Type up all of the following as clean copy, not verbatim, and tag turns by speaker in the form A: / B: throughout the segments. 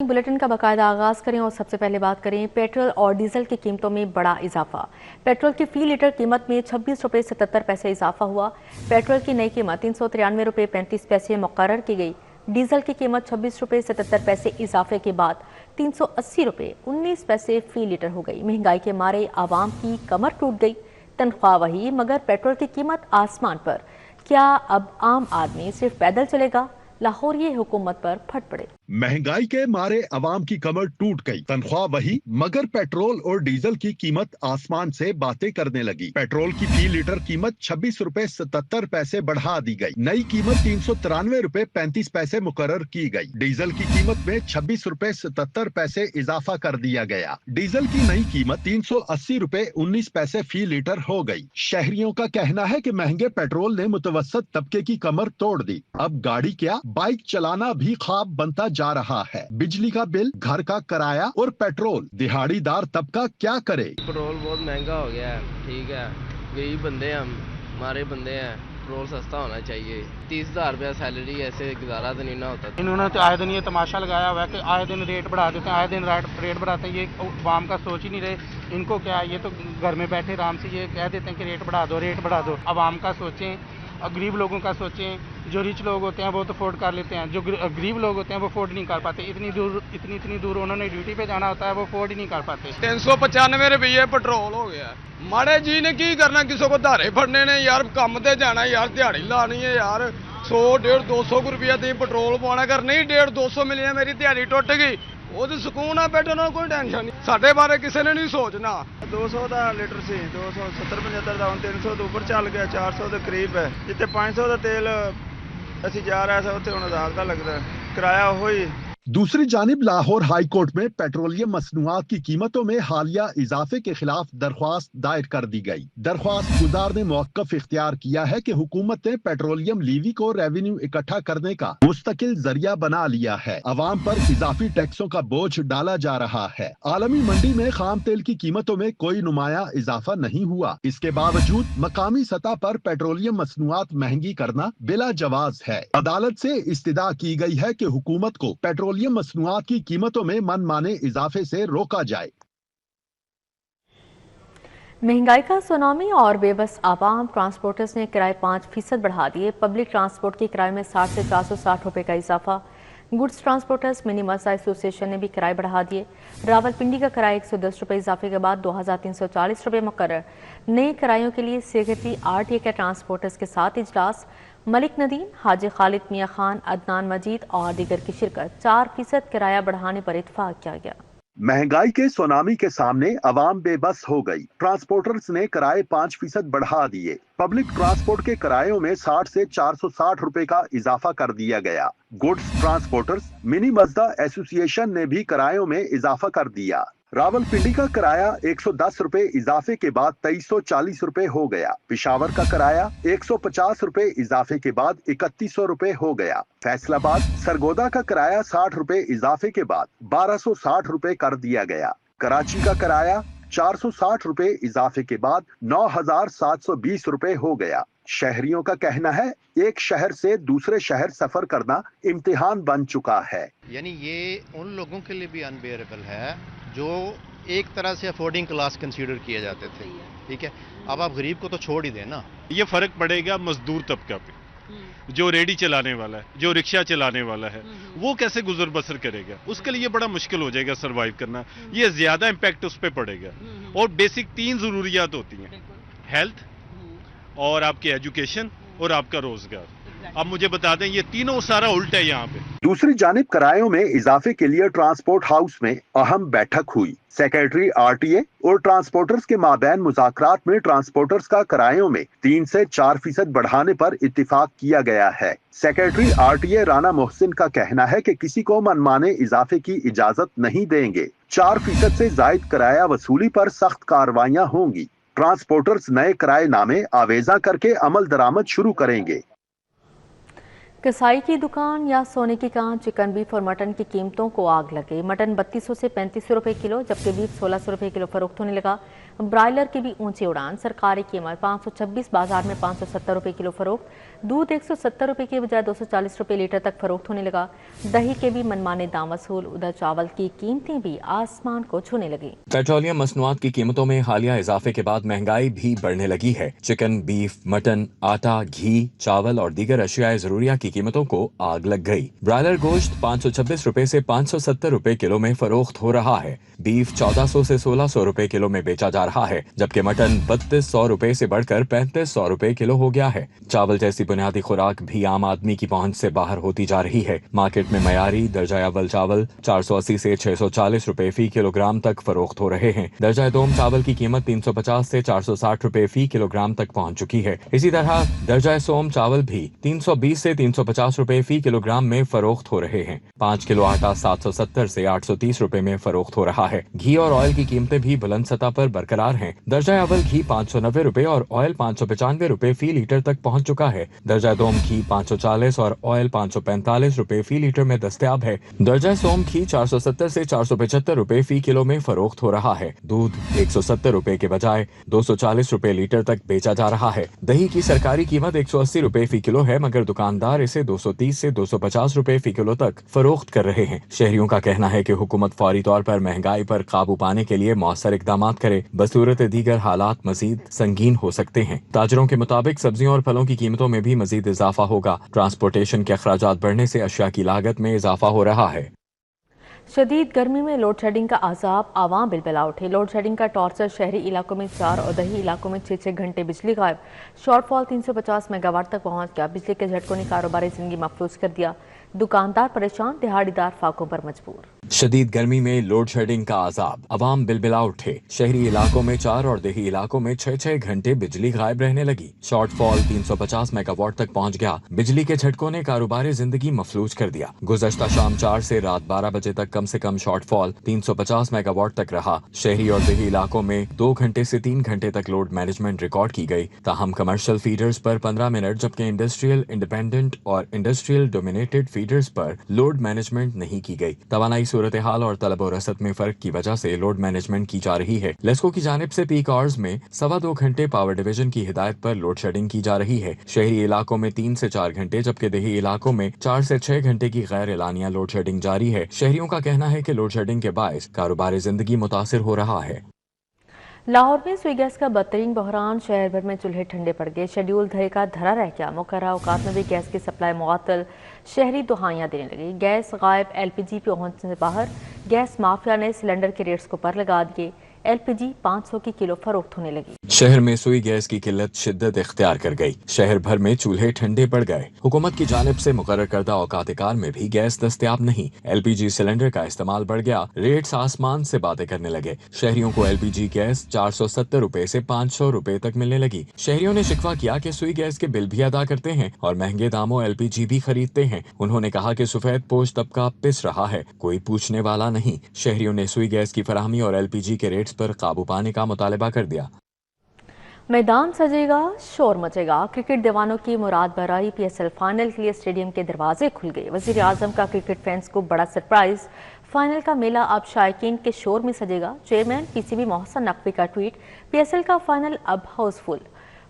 A: Bulletin का बाकायदा आगाज करें और सबसे पहले बात करें पेट्रोल और डीजल की कीमतों में बड़ा इजाफा। पेट्रोल की फी लीटर कीमत में 26 रुपये 77 पैसे इजाफा हुआ। पेट्रोल की नई कीमत 393 रुपये 35 पैसे मुकर्रर की गई। डीजल की कीमत 26 रुपये 77 पैसे इजाफे के बाद 380 रुपये 19 पैसे फी लीटर हो गई। महंगाई के मारे आवाम की कमर टूट गई। तनख्वाह वही मगर पेट्रोल की कीमत आसमान पर। क्या अब आम आदमी सिर्फ पैदल चलेगा? लाहौर ये हुकूमत पर फट पड़े।
B: महंगाई के मारे अवाम की कमर टूट गई। तनख्वाह वही मगर पेट्रोल और डीजल की कीमत आसमान से बातें करने लगी। पेट्रोल की फी लीटर कीमत 26 रुपए 77 पैसे बढ़ा दी गई। नई कीमत 393 रुपए 35 पैसे मुकर्रर की गई। डीजल की कीमत में 26 रुपए 77 पैसे इजाफा कर दिया गया। डीजल की नई कीमत 380 रुपए 19 पैसे फी लीटर हो गई। शहरियों का कहना है कि महंगे पेट्रोल ने मुतवस्सत तबके की कमर तोड़ दी। अब गाड़ी क्या बाइक चलाना भी ख्वाब बनता जा रहा है। बिजली का बिल, घर का किराया और पेट्रोल, दिहाड़ीदार तबका क्या करे?
C: पेट्रोल बहुत महंगा हो गया है। ठीक है, गरीब बंदे हम, हमारे बंदे हैं, पेट्रोल सस्ता होना चाहिए। 30,000 रुपया सैलरी, ऐसे गुजारा तो नहीं ना होता।
D: इन्होंने तो आए दिन ये तमाशा लगाया हुआ है कि आए दिन रेट बढ़ा देते हैं, आए दिन रेट बढ़ाते हैं। ये आवाम का सोच ही नहीं रहे। इनको क्या, ये तो घर में बैठे आराम से ये कह देते हैं कि रेट बढ़ा दो। आवाम का सोचें, गरीब लोगों का सोचें। जो रिच लोग होते हैं वो तो अफोर्ड कर लेते हैं, जो गरीब लोग होते हैं वो अफोर्ड नहीं कर पाते। इतनी दूर उन्होंने ड्यूटी पे जाना होता है, वो अफोर्ड ही नहीं कर पाते।
E: 395 रुपये पेट्रोल हो गया। माड़े जी ने की करना, किसी को धारे फड़ने ने यार, काम ते जाना यार, दिहाड़ी लानी है यार। 100, 150, 200 रुपया दी पेट्रोल पाना, कर नहीं 150, 200 मिलने मेरी दिहाड़ी टुट गई। वो तो सुकून है, बैठे ना कोई टेंशन नहीं। साढ़े बारे किसी ने नहीं सोचना।
F: 200 का लीटर से 270 75 का 300 तो ऊपर चल गया, 400 के करीब है। जितने 500 का तेल असी जा रहा है उत्थे 1000 का लगता है किराया होई।
B: दूसरी जानिब लाहौर हाई कोर्ट में पेट्रोलियम मसनूआत की कीमतों में हालिया इजाफे के खिलाफ दरख्वास्त दायर कर दी गई। दरख्वास्त गुजार ने मौक़िफ़ इख्तियार किया है कि हुकूमत ने पेट्रोलियम लीवी को रेवेन्यू इकट्ठा करने का मुस्तकिल जरिया बना लिया है। अवाम पर इजाफी टैक्सों का बोझ डाला जा रहा है। आलमी मंडी में खाम तेल की कीमतों में कोई नुमाया इजाफा नहीं हुआ। इसके बावजूद मकामी सतह पर पेट्रोलियम मसनूआत महंगी करना बिला जवाज है। अदालत से इस्तदा की गई है कि हुकूमत को पेट्रोलियम मसनूआत की कीमतों में मनमाने इजाफे से रोका जाए।
A: महंगाई का सुनामी और बेबस आवाम। ट्रांसपोर्टर्स ने किराए 5% बढ़ा दिए। पब्लिक ट्रांसपोर्ट के किराए में 60 से 460 रुपए का इजाफा। गुड्स ट्रांसपोर्टर्स मिनी मर्सा एसोसिएशन ने भी किराए बढ़ा दिए। रावलपिंडी का किराया 110 रुपये इजाफे के बाद 2340 रुपये मुकर्रर। नए किरायों के लिए सेक्रेटरी RTA के ट्रांसपोर्टर्स के साथ इजलास। मलिक नदीम, हाजी खालिद मियाँ खान, अदनान मजीद और दीगर की शिरकत। 4% किराया बढ़ाने पर इत्तेफाक किया गया।
B: महंगाई के सुनामी के सामने अवाम बेबस हो गई। ट्रांसपोर्टर्स ने किराए 5% बढ़ा दिए। पब्लिक ट्रांसपोर्ट के किरायों में 60 से 460 रुपए का इजाफा कर दिया गया। गुड्स ट्रांसपोर्टर्स मिनी मजदा एसोसिएशन ने भी किरायों में इजाफा कर दिया। रावलपिंडी का किराया 110 रुपए इजाफे के बाद 2340 रुपए हो गया। पिशावर का किराया 150 रुपए इजाफे के बाद 3100 रुपए हो गया। फैसलाबाद सरगोदा का किराया 60 रुपए इजाफे के बाद 1260 रुपए कर दिया गया। कराची का किराया 460 रुपए इजाफे के बाद 9720 रुपए हो गया। शहरियों का कहना है एक शहर से दूसरे शहर सफर करना इम्तिहान बन चुका है।
G: यानी ये उन लोगों के लिए भी अनबेरेबल है जो एक तरह से अफोर्डिंग क्लास कंसीडर किए जाते थे। ठीक है, अब आप गरीब को तो छोड़ ही देना।
H: ये फर्क पड़ेगा मजदूर तबका पे, जो रेडी चलाने वाला है, जो रिक्शा चलाने वाला है, वो कैसे गुजर बसर करेगा, उसके लिए बड़ा मुश्किल हो जाएगा सरवाइव करना। ये ज्यादा इम्पैक्ट उस पर पड़ेगा। और बेसिक 3 जरूरियात होती हैं, हेल्थ और आपकी एजुकेशन और आपका रोजगार। अब मुझे बता दें, ये तीनों सारा उल्टा है यहाँ पे।
B: दूसरी जानिब किरायों में इजाफे के लिए ट्रांसपोर्ट हाउस में अहम बैठक हुई। सेक्रेटरी RTA और ट्रांसपोर्टर्स के माबैन मुज़ाकरात में ट्रांसपोर्टर्स का किरायों में 3 से 4% बढ़ाने पर इत्तिफाक किया गया है। सेक्रेटरी RTA राना मोहसिन का कहना है कि किसी को मनमाने इजाफे की इजाजत नहीं देंगे। 4% से जायद किराया वसूली पर सख्त कार्रवाइयां होंगी। ट्रांसपोर्टर्स नए किराए नामे आवेजा करके अमल दरामद शुरू करेंगे।
A: कसाई की दुकान या सोने की कान चिकन बीफ और मटन की कीमतों को आग लग गई। मटन 3200 से 3500 रुपए किलो, जबकि बीफ 1600 रुपए किलो फरोख्त होने लगा। ब्रायलर की भी ऊंची उड़ान, सरकारी कीमत 526, बाजार में 570 रुपए किलो फरोख्त। दूध 170 रुपए के बजाय 240 रुपए लीटर तक फरोख्त होने लगा। दही के भी मनमाने दाम वसूल। उधर चावल की कीमतें भी आसमान को छूने लगी।
I: पेट्रोलियम मसनूआत की कीमतों में हालिया इजाफे के बाद महंगाई भी बढ़ने लगी है। चिकन, बीफ, मटन, आटा, घी, चावल और दीगर अशियाए जरूरिया की कीमतों को आग लग गई। ब्रायलर गोश्त 526 रुपए से 570 रुपए किलो में फरोख्त हो रहा है। बीफ 1400 से 1600 रुपए किलो में बेचा जा रहा है, जबकि मटन 3200 रुपए से बढ़कर 3500 रुपए किलो हो गया है। चावल जैसी बुनियादी खुराक भी आम आदमी की पहुंच से बाहर होती जा रही है। मार्केट में मयारी दर्जा अव्वल चावल 480 से 640 रुपए फी किलोग्राम तक फरोख्त हो रहे हैं। दर्जा दोम चावल की कीमत 350 से 460 रुपए फी किलोग्राम तक पहुंच चुकी है। इसी तरह दर्जा सोम चावल भी 320 से 350 रुपए फी किलोग्राम में फरोख्त हो रहे हैं। 5 किलो आटा 770 से 830 रुपए में फरोख्त हो रहा है। घी और ऑयल की कीमतें भी बुलंद सतह पर बरकरार हैं। दर्जा अव्वल घी 590 रुपए और ऑयल 595 रुपए फी लीटर तक पहुंच चुका है। दर्जा दोम घी 540 और ऑयल 545 रुपए फी लीटर में दस्तयाब है। दर्जा सोम घी 470 से 475 रुपए फी किलो में फरोख्त हो रहा है। दूध 170 रुपए के बजाय 240 रुपए लीटर तक बेचा जा रहा है। दही की सरकारी कीमत 180 रुपए फी किलो है, मगर दुकानदार इसे 230 से 250 रुपए फी किलो तक फरोख्त कर रहे हैं। शहरियों का कहना है कि हुकूमत फौरी तौर पर महंगाई पर काबू पाने के लिए मौसर इकदाम करे, बसूरत दीगर हालात मजीद संगीन हो सकते हैं। ताजरों के मुताबिक सब्जियों और फलों की कीमतों में भी मजीद इजाफा होगा। ट्रांसपोर्टेशन के अखराजात बढ़ने से अशिया की लागत में इजाफा हो रहा है।
A: शदीद गर्मी में लोड शेडिंग का अजाब आवाम बिलबिला उठे। लोड शेडिंग का टॉर्चर शहरी इलाकों में 4 और दही इलाकों में 6-6 घंटे बिजली गायब। शॉर्टफॉल 350 मेगावाट तक पहुंच गया। बिजली के झटकों ने कारोबारी जिंदगी महफूज कर दिया। दुकानदार परेशान, दिहाड़ीदार फाकों पर मजबूर।
I: शदीद गर्मी में लोड शेडिंग का अजाब, अवाम बिलबिला उठे। शहरी इलाकों में 4 और देही इलाकों में 6-6 घंटे बिजली गायब रहने लगी। शॉर्टफॉल 350 मेगावाट तक पहुंच गया। बिजली के झटकों ने कारोबारी जिंदगी मफलूज कर दिया। गुज़श्ता शाम 4 से रात 12 बजे तक कम से कम शॉर्टफॉल 350 मेगावाट तक रहा। शहरी और देही इलाकों में 2 घंटे से 3 घंटे तक लोड मैनेजमेंट रिकॉर्ड की गई। ताहम कमर्शियल फीडर्स पर 15 मिनट, जबकि इंडस्ट्रियल, इंडिपेंडेंट और इंडस्ट्रियल डोमिनेटेड फीडर्स पर लोड मैनेजमेंट नहीं की गई। तवानाई सूरत हाल और तलब और रसद में फर्क की वजह से लोड मैनेजमेंट की जा रही है। लेस्को की जानिब से पीक आवर्स में 2.25 घंटे पावर डिवीजन की हिदायत पर लोड शेडिंग की जा रही है। शहरी इलाकों में 3 से 4 घंटे, जबकि देही इलाकों में 4 से 6 घंटे की गैर एलानिया लोड शेडिंग जारी है। शहरियों का कहना है कि लोड शेडिंग के बायस कारोबारी जिंदगी मुतासिर हो रहा है।
A: लाहौर में सुई गैस का बदतरीन बहरान, शहर भर में चूल्हे ठंडे पड़ गए। शेड्यूल धरे का धरा रह गया। मुकर्रर औकात में भी गैस की सप्लाई मुअत्तल। शहरी दुहाइयां देने लगी। गैस गायब, एलपीजी पहुंचने से बाहर। गैस माफिया ने सिलेंडर के रेट्स को पर लगा दिए। एलपीजी 500 की किलो फरोख्त होने लगी।
I: शहर में सुई गैस की किल्लत शिद्दत इख्तियार कर गई। शहर भर में चूल्हे ठंडे पड़ गए। हुकूमत की जानिब से मुकर्रर करदा औकात कार में भी गैस दस्तयाब नहीं। एलपीजी सिलेंडर का इस्तेमाल बढ़ गया। रेट्स आसमान से बातें करने लगे। शहरियों को एलपीजी गैस 470 रुपए से 500 रुपए तक मिलने लगी। शहरियों ने शिकवा किया कि सुई गैस के बिल भी अदा करते हैं और महंगे दामों एलपीजी भी खरीदते हैं। उन्होंने कहा कि सफेद पोश तबका पिस रहा है, कोई पूछने वाला नहीं। शहरियों ने सुई गैस की फराहमी और एलपीजी के रेट्स पर काबू पाने का मुतालबा कर दिया।
A: मैदान सजेगा, शोर मचेगा। क्रिकेट दीवानों की मुराद बराई। पीएसएल फाइनल के लिए स्टेडियम के दरवाजे खुल गए। वजीर आजम का क्रिकेट फैंस को बड़ा सरप्राइज। फाइनल का मेला अब शायकीन के शोर में सजेगा। चेयरमैन पीसीबी मोहसन नकवी का ट्वीट। पीएसएल का फाइनल अब हाउसफुल।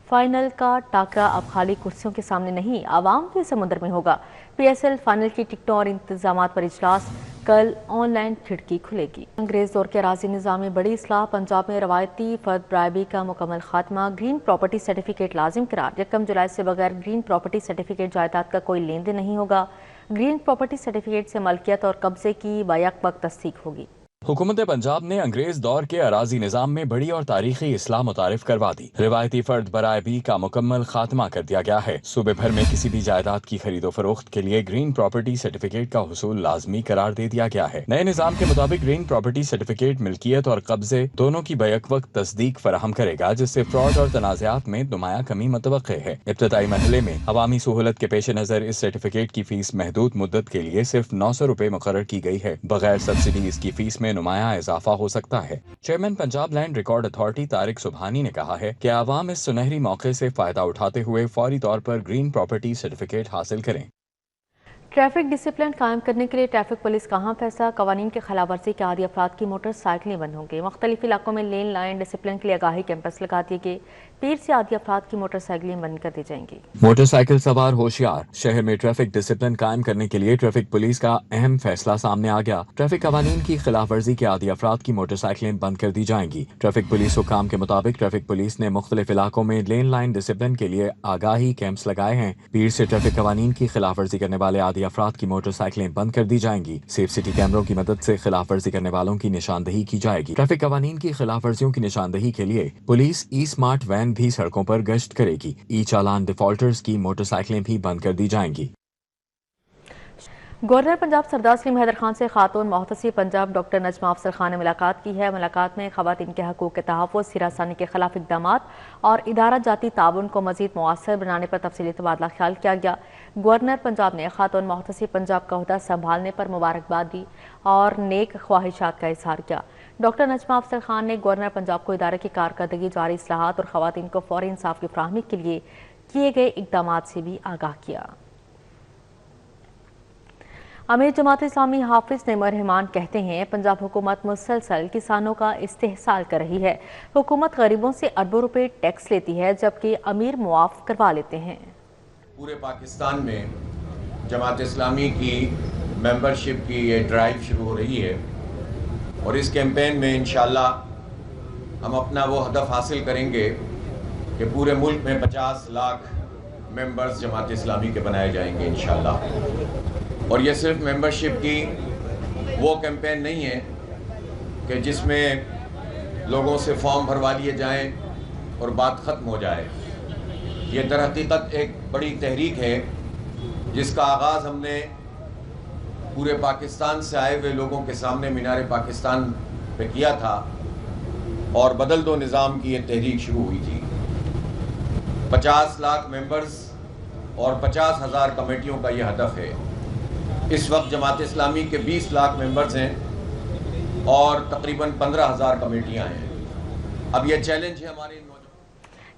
A: फाइनल का टाकरा अब खाली कुर्सियों के सामने नहीं, आवाम के समुद्र में होगा। पीएसएल फाइनल की टिकटों और इंतजामात पर इजलास। कल ऑनलाइन खिड़की खुलेगी। अंग्रेज दौर के अराजी निज़ाम में बड़ी इस्लाह। पंजाब में रवायती फर्द ब्राइबरी का मुकम्मल खात्मा। ग्रीन प्रॉपर्टी सर्टिफिकेट लाजिम करार। 1 जुलाई से बगैर ग्रीन प्रॉपर्टी सर्टिफिकेट जायदाद का कोई लेन देन नहीं होगा। ग्रीन प्रॉपर्टी सर्टिफिकेट से मलकियत और कब्जे की बैक वक्त तस्दीक होगी।
I: हुकूमत पंजाब ने अंग्रेज दौर के अराजी निज़ाम में बड़ी और तारीखी इस्लाह मुतारिफ करवा दी। रिवायती फर्द बराए बी का मुकम्मल खात्मा कर दिया गया है। सूबे भर में किसी भी जायदाद की खरीदो फरोख्त के लिए ग्रीन प्रॉपर्टी सर्टिफिकेट का हुसूल लाजमी करार दे दिया गया है। नए निज़ाम के मुताबिक ग्रीन प्रॉपर्टी सर्टिफिकेट मिल्कियत और कब्जे दोनों की बैक वक्त तस्दीक फराहम करेगा, जिससे फ्रॉड और तनाज़ात में नुमाया कमी मुतवक्के है। इब्तदाई मरहले में अवामी सहूलत के पेश नज़र इस सर्टिफिकेट की फीस महदूद मुद्दत के लिए सिर्फ 900 रुपए मुकर्रर की गई है। बगैर सब्सिडी इसकी फीस में नुमाया इजाफा हो सकता है। Chairman Punjab land record authority Tariq Subhani ने कहा है कि आवाम इस सुनहरी मौके से फायदा उठाते हुए फौरी तौर पर ग्रीन प्रॉपर्टी सर्टिफिकेट हासिल करें।
A: ट्रैफिक डिसिप्लिन कायम करने के लिए ट्रैफिक पुलिस का अहम फैसला, कवानीन की खिलाफ वर्जी के आदी अफराद की मोटरसाइकिलें बंद होंगी। मुख्तलिफ इलाकों में लेन लाइन डिसिप्लिन के लिए आगाही कैंपस लगा दिए गए। पीर से आदी अफराद की मोटरसाइकिलें बंद कर दी जाएंगी।
I: मोटरसाइकिल सवार होशियार, शहर में ट्रैफिक डिसिप्लिन कायम करने के लिए ट्रैफिक पुलिस का अहम फैसला सामने आ गया। ट्रैफिक कवानीन की खिलाफ वर्जी के आदी अफराद की मोटरसाइकिलें बंद कर दी जाएंगी। ट्रैफिक पुलिस हुकाम के मुताबिक ट्रैफिक पुलिस ने मुख्तलिफ इलाकों में लेन लाइन डिसिप्लिन के लिए आगाही कैंप्स लगाए हैं। पीर से ट्रैफिक कवानीन की खिलाफ वर्जी करने वाले आदी अफराद की मोटरसाइकिलें बंद कर दी जाएंगी। सेफ सिटी कैमरों की मदद से खिलाफ वर्जी करने वालों की निशानदही की जाएगी। ट्रैफिक कवानीन की खिलाफ वर्जियों की निशानदही के लिए पुलिस ई स्मार्ट वैन भी सड़कों पर गश्त करेगी। ई चालान डिफॉल्टर्स की मोटरसाइकिलें भी बंद कर दी जाएंगी।
A: गवर्नर पंजाब सरदार सलीम हैदर खान से खातून मोहतसिब पंजाब डॉक्टर नजमा अफजल खान ने मुलाकात की है। मुलाकात में खवातीन के हकूक़ के तहफ़्फ़ुज़, हिरासानी के खिलाफ इक़दामात और इदारा जाती ताउन को मज़ीद मुअस्सर बनाने पर तफसीली तबादला ख्याल किया गया। गवर्नर पंजाब ने खातून मोहतसिब पंजाब का ओहदा संभालने पर मुबारकबाद दी और नेक ख्वाहिशात का इजहार किया। डॉक्टर नजमा अफजल खान ने गवर्नर पंजाब को इदारे की कारकर्दगी, जारी इस्लाहात और खवातीन को फौरी इंसाफ की फराहमी के लिए किए गए इक़दामात से भी आगाह किया। अमीर जमात इस्लामी हाफिज नईमुर रहमान कहते हैं, पंजाब हुकूमत मुसलसल किसानों का इस्तेहसाल कर रही है। हुकूमत गरीबों से अरबों रुपए टैक्स लेती है, जबकि अमीर मुआफ करवा लेते हैं।
J: पूरे पाकिस्तान में जमात इस्लामी की मेंबरशिप की ये ड्राइव शुरू हो रही है और इस कैंपेन में इंशाअल्लाह हम अपना वो हदफ हासिल करेंगे कि पूरे मुल्क में 50 लाख मेंबर्स जमात इस्लामी के बनाए जाएंगे इंशाअल्लाह। और ये सिर्फ मेंबरशिप की वो कैंपेन नहीं है कि जिसमें लोगों से फॉर्म भरवा लिए जाएं और बात ख़त्म हो जाए। ये दर हकीकत एक बड़ी तहरीक है जिसका आगाज़ हमने पूरे पाकिस्तान से आए हुए लोगों के सामने मीनार पाकिस्तान पे किया था और बदल दो निज़ाम की ये तहरीक शुरू हुई थी। 50 लाख मेंबर्स और 50,000 कमेटियों का ये हदफ है। इस वक्त जमात इस्लामी के 20 लाख मेंबर्स हैं और तकरीबन 15,000 कमेटियां हैं। अब ये चैलेंज है हमारे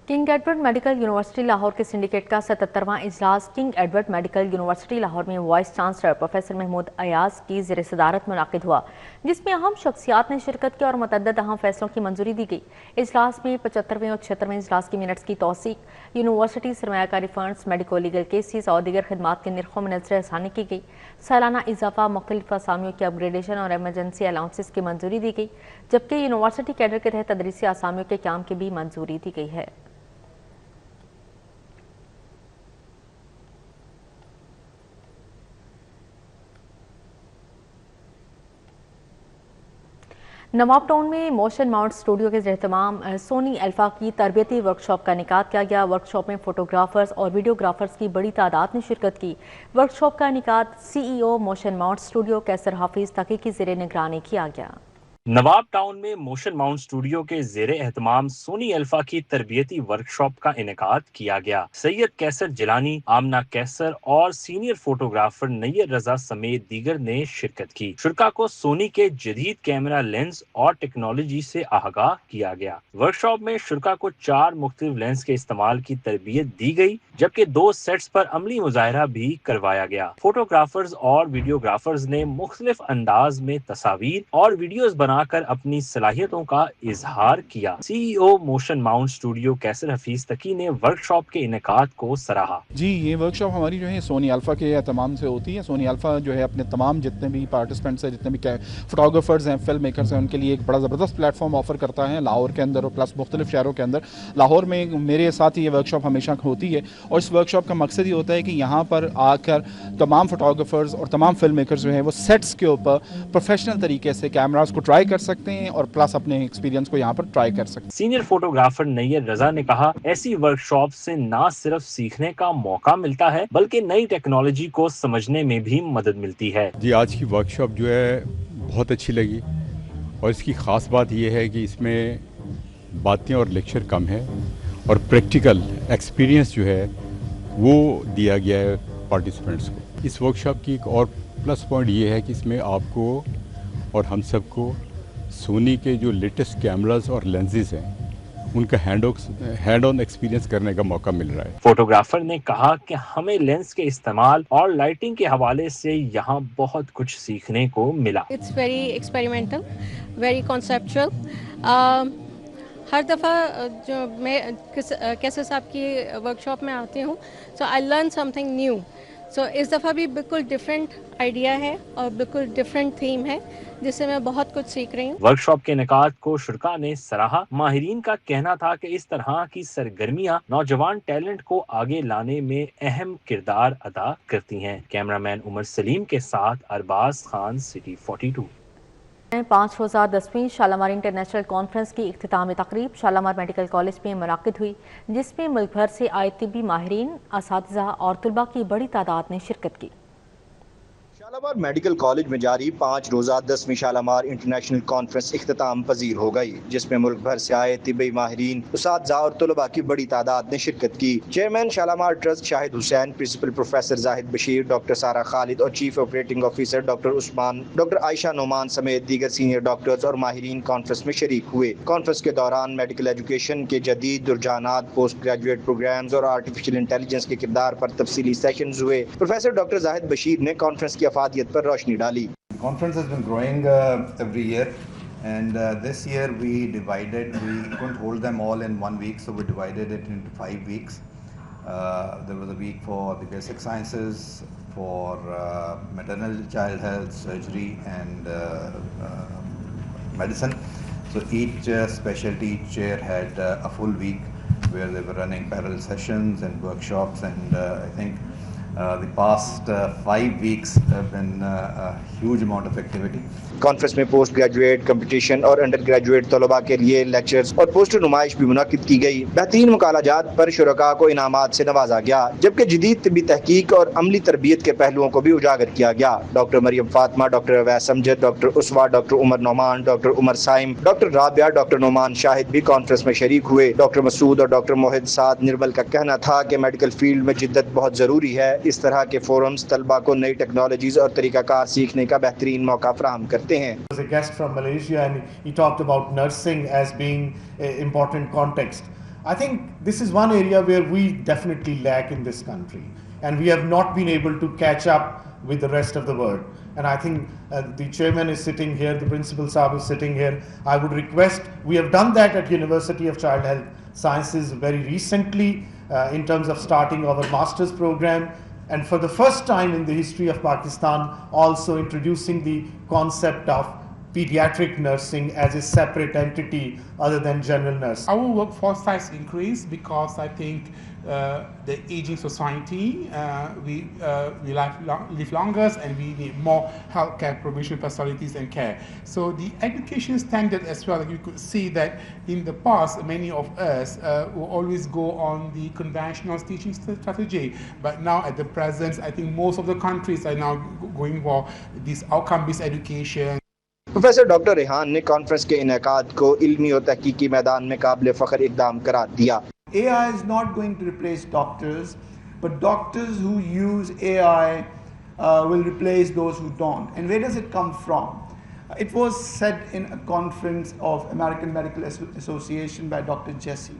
A: King Edward Medical University Lahore के सिंडिकेट का 77वां इजलास King Edward Medical University Lahore में vice chancellor professor Mahmood Ayaz की ज़ेर सदारत मुनाकिद हुआ, जिसमें अहम शख्सियात ने शिरकत की और मुतअद्दिद अहम फैसलों की मंजूरी दी गई। इजलास में 75वें और 76वें इजलास की मिनट्स की तौसीक, यूनिवर्सिटी सरमायाकारी फंड्स, मेडिको लीगल केसेस और दीगर खदमात के निर्खों में नजरसानी की गई। सालाना इजाफा, मुख्तलिफ असामियों की अपग्रेडेशन और एमरजेंसी अलाउंसेस की मंजूरी दी गई, जबकि यूनिवर्सिटी कैडर के तहत तदरीसी असामियों के क्याम की भी मंजूरी दी गई है। नवाब टाउन में मोशन माउंट स्टूडियो के एहतमाम सोनी अल्फा की तरबियती वर्कशॉप का इनेकाद किया गया। वर्कशॉप में फोटोग्राफर्स और वीडियोग्राफर्स की बड़ी तादाद ने शिरकत की। वर्कशॉप का इनेकाद CEO मोशन माउंट स्टूडियो कैसर हाफिज तकी की ज़ेरे निगरानी किया गया।
K: नवाब टाउन में मोशन माउंट स्टूडियो के ज़ेरे एहतमाम सोनी अल्फा की तरबियती वर्कशॉप का इनेकाद किया गया। सैयद कैसर जिलानी, आमना कैसर और सीनियर फोटोग्राफर नैयर रजा समेत दीगर ने शिरकत की। शुरका को सोनी के जदीद कैमरा लेंस और टेक्नोलॉजी से आगाह किया गया। वर्कशॉप में शुरका को 4 मुख्तलिफ लेंस के इस्तेमाल की तरबियत दी गई, जबकि 2 सेट्स पर अमली मुजाहरा भी करवाया गया। फोटोग्राफर्स और वीडियोग्राफर्स ने मुख्तलिफ अंदाज में तस्वीर और वीडियोस बनाकर अपनी सलाहियतों का इजहार किया। CEO मोशन माउंट स्टूडियो कैसर हफीज तकी ने वर्कशॉप के इनेकाद को सराहा।
L: जी, ये वर्कशॉप हमारी जो है सोनी अल्फा के एहतमाम से होती है। सोनी अल्फा जो है अपने तमाम जितने भी पार्टिसिपेंट्स हैं, जितने भी फोटोग्राफर्स हैं, फिल्म मेकर्स हैं, उनके लिए एक बड़ा ज़बरदस्त प्लेटफॉर्म ऑफर करता है लाहौर के अंदर और प्लस मुख्तलिफ शहरों के अंदर। लाहौर में मेरे साथ ये वर्कशॉप हमेशा होती है और इस वर्कशॉप का मकसद ये होता है कि यहाँ पर आकर तमाम फोटोग्राफर्स और तमाम फिल्म मेकर्स जो हैं वो सेट्स के ऊपर प्रोफेशनल तरीके से कैमरास को ट्राई कर सकते हैं और प्लस अपने एक्सपीरियंस को यहाँ पर ट्राई कर सकते हैं।
K: सीनियर फोटोग्राफर नैयर रजा ने कहा, ऐसी वर्कशॉप से ना सिर्फ सीखने का मौका मिलता है बल्कि नई टेक्नोलॉजी को समझने में भी मदद मिलती है।
M: जी, आज की वर्कशॉप जो है बहुत अच्छी लगी और इसकी ख़ास बात यह है कि इसमें बातें और लेक्चर कम है और प्रैक्टिकल एक्सपीरियंस जो है वो दिया गया है पार्टिसिपेंट्स को। इस वर्कशॉप की एक और प्लस पॉइंट ये है कि इसमें आपको और हम सबको सोनी के जो लेटेस्ट कैमरास और लेंसेज हैं उनका हैंड ऑन एक्सपीरियंस करने का मौका मिल रहा है।
K: फोटोग्राफर ने कहा कि हमें लेंस के इस्तेमाल और लाइटिंग के हवाले से यहाँ बहुत कुछ सीखने को मिला।
N: It's very experimental, very conceptual. हर दफ़ा जो मैं कैसे साहब की वर्कशॉप में आती हूँ, सो आई लर्न समथिंग न्यू। सो इस दफ़ा भी बिल्कुल डिफरेंट आइडिया है और बिल्कुल डिफरेंट थीम है, जिससे मैं बहुत कुछ सीख रही हूँ।
K: वर्कशॉप के इनेकाद को शुरका ने सराहा। माहिरीन का कहना था कि इस तरह की सरगर्मियां नौजवान टैलेंट को आगे लाने में अहम किरदार अदा करती हैं। कैमरामैन उमर सलीम के साथ अरबाज खान, सिटी 42।
A: 5 रोज़ा 10वीं शालामार इंटरनेशनल कॉन्फ्रेंस की इख्तितामी तकरीब शालामार मेडिकल कॉलेज में मुनाकिद हुई, जिसमें मुल्क भर से आए तिब्बी माहिरीन, असातिज़ा और तलबा की बड़ी तादाद ने शिरकत की।
O: शालामार मेडिकल कॉलेज में जारी 5 रोज़ा 10वीं शालामार इंटरनेशनल कॉन्फ्रेंस इख्तिताम पजीर हो गई, जिसमें मुल्क भर से आए तिब्बी माहिरीन, उस्ताद और तलबा की बड़ी तादाद ने शिरकत की। Chairman Shalamar trust Shahid Hussain, principal professor Zahid Bashir, doctor Sara Khalid और chief operating officer doctor Usman, doctor Ayesha Noman समेत दीगर सीनियर डॉक्टर्स और माहिरीन कॉन्फ्रेंस में शरीक हुए। कॉन्फ्रेंस के दौरान मेडिकल एजुकेशन के जदीद रुझानात, पोस्ट ग्रेजुएट प्रोग्राम्स और आर्टिफिशियल इंटेलिजेंस के किरदार पर तफसीली सेशंस हुए। प्रोफेसर डॉक्टर जाहिद बशीर ने कॉन्फ्रेंस की अफादियत पर रोशनी डाली।
P: Conference has been growing every year, and this year we couldn't hold them all in 1 week, so we divided it into 5 weeks. There was a week for the basic sciences, for maternal child health, surgery and medicine. So each specialty, each chair had a full week where they were running parallel sessions and workshops, and I think the past 5 weeks have been a huge amount of activity.
O: Conference में post graduate, competition और under graduate तलबा के लिए lectures और poster नुमाइश भी मुनाकिद की गई। बेहतरीन मुकालाजात पर शुरका को इनामात से नवाजा गया, जबकि जदीद तिब्बी तहकीक और अमली तरबियत के पहलुओं को भी उजागर किया गया। Doctor Maryam Fatima, doctor Awais Samjad, doctor Uswa, doctor Umar Noman, doctor Umar Saim, doctor Rabia, doctor Noman Shahid भी कॉन्फ्रेंस में शरीक हुए। डॉक्टर मसूद और डॉक्टर मोहिद साद निर्मल का कहना था कि मेडिकल फील्ड में जिद्दत बहुत जरूरी है। इस तरह के फोरम्स तलबा को नई टेक्नोलॉजीज और तरीकाकार सीखने का बेहतरीन मौका फराहम करते हैं।
Q: A guest from Malaysia, and he talked about nursing as being an important context. I think this is one area where we definitely lack in this country, and we have not been able to catch up with the rest of the world. And I think the chairman is sitting here, the principal Saab is sitting here. I would request, we have done that at University of Child Health Sciences very recently in terms of starting our master's program, and for the first time in the history of Pakistan also introducing the concept of pediatric nursing as a separate entity other than general nursing.
R: Our workforce size increased because I think the aging society, we live longer, and we need more healthcare provision facilities and care. So the education standard as well, you could see that in the past many of us will always go on the conventional teaching strategy, but now at the present I think most of the countries are now going for this outcome-based education.
O: Professor doctor Rehan ने conference के इनेकाद को इल्मी और तहकीकी मैदान में काबिल फ़ख्र इक़दाम करार दिया।
S: AI is not going to replace doctors, but doctors who use AI will replace those who don't. And where does it come from? It was said in a conference of American Medical Association by Dr. Jesse,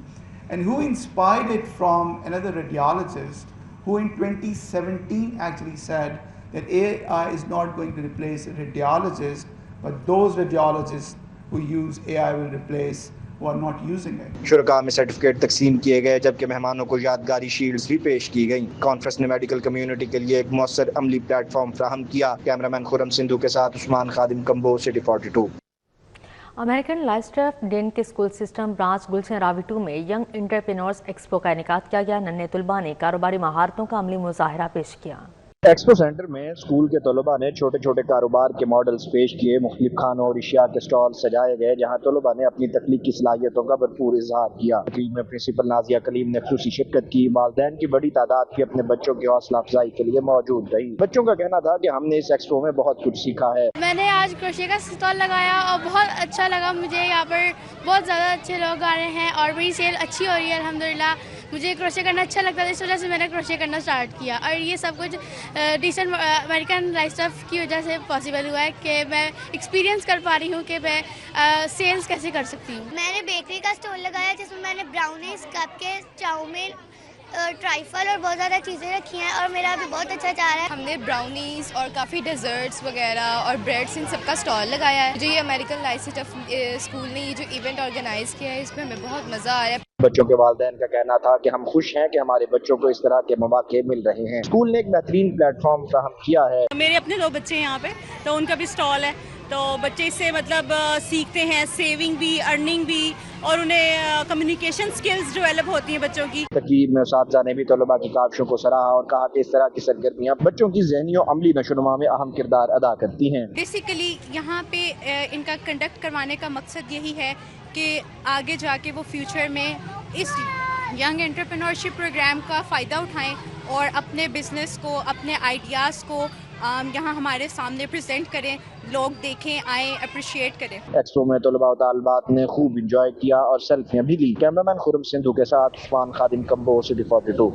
S: and who inspired it from another radiologist who in 2017 actually said that AI is not going to replace a radiologist, but those radiologists who use AI will replace who are not using it.
O: शुरका में certificate तकसीम किए गए, जबकि मेहमानों को यादगारी shields भी पेश की गई। कॉन्फ्रेंस ने मेडिकल कम्युनिटी के लिए एक मौसर अमली प्लेटफॉर्म फराहम किया। कैमरामैन खुरम सिंधु के साथ उस्मान खादिम, कंबो, सिटी 42।
A: अमेरिकन लाइस्ट्रफ डेन के स्कूल सिस्टम ब्रांच गुलशन रावी 2 में यंग एंटरप्रेन्योर्स एक्सपो का इनेकाद किया गया। नन्हे तलबा ने कारोबारी महारतों का अमली मुजाहिरा पेश किया।
O: एक्सपो सेंटर में स्कूल के तलबा ने छोटे छोटे कारोबार के मॉडल्स पेश किए। मुख्तलिफ खानों और इशिया के स्टॉल सजाए गए, जहाँ तलबा ने अपनी तख्लीकी सलाहियतों का भरपूर इजहार किया। तकरीब में प्रिंसिपल नाजिया कलीम ने खुसूसी शिरकत की। वालिदैन की बड़ी तादाद भी अपने बच्चों की हौसला अफजाई के लिए मौजूद रही। बच्चों का कहना था कि हमने इस एक्सपो में बहुत कुछ सीखा है।
T: मैंने आज क्रोशे का स्टॉल लगाया और बहुत अच्छा लगा मुझे। यहाँ पर बहुत ज़्यादा अच्छे लोग आ रहे हैं और मेरी सेल अच्छी हो रही है अल्हम्दुलिल्लाह। मुझे क्रोशे करना अच्छा लगता था, इस वजह से मैंने क्रोशे करना स्टार्ट किया और ये सब कुछ डिसेंट अमेरिकन लाइफस्टाइल की वजह से पॉसिबल हुआ है कि मैं एक्सपीरियंस कर पा रही हूँ कि मैं सेल्स कैसे कर सकती हूँ।
U: मैंने बेकरी का स्टॉल लगाया जिसमें मैंने ब्राउनीज, कपकेक, चाउमीन, ट्राइफल और बहुत ज़्यादा चीज़ें रखी हैं और मेरा अभी बहुत अच्छा जा रहा है।
V: हमने ब्राउनीज और काफ़ी डेजर्ट्स वगैरह और ब्रेड्स इन सब का स्टॉल लगाया है। जो ये अमेरिकन लाइफस्टाइल स्कूल ने ये जो इवेंट ऑर्गेनाइज किया है इसमें हमें बहुत मज़ा आया।
O: बच्चों के वालिदैन का कहना था कि हम खुश हैं कि हमारे बच्चों को इस तरह के मौके मिल रहे हैं। स्कूल ने एक बेहतरीन प्लेटफॉर्म फराहम किया है।
W: मेरे अपने 2 बच्चे हैं यहाँ पे, तो उनका भी स्टॉल है, तो बच्चे इससे मतलब सीखते हैं सेविंग भी, अर्निंग भी, और उन्हें कम्युनिकेशन स्किल्स डेवलप होती हैं बच्चों की।
O: तकरीब में उस्ताद ने भी तलबा की काविशों को सराहा और कहा कि इस तरह की सरगर्मियाँ बच्चों की ज़हनी और अमली नशोनुमा में अहम किरदार अदा करती हैं।
V: बेसिकली यहाँ पे इनका कंडक्ट करवाने का मकसद यही है कि आगे जाके वो फ्यूचर में इस यंग एंटरप्रेन्योरशिप प्रोग्राम का फ़ायदा उठाएं और अपने बिजनेस को, अपने आइडियाज़ को यहाँ हमारे सामने प्रेजेंट करें, लोग देखें, आएँ, अप्रिशिएट करें।
O: एक्सपो में तलबा और तालिबात ने खूब इंजॉय किया और सेल्फियाँ भी ली। कैमरामैन खुरम सिंधु के साथ उस्मान खादिम, कंबो, सिटी 42।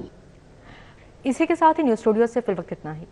A: इसी के साथ ही न्यूज़ स्टूडियो से फिल वक्त इतना ही।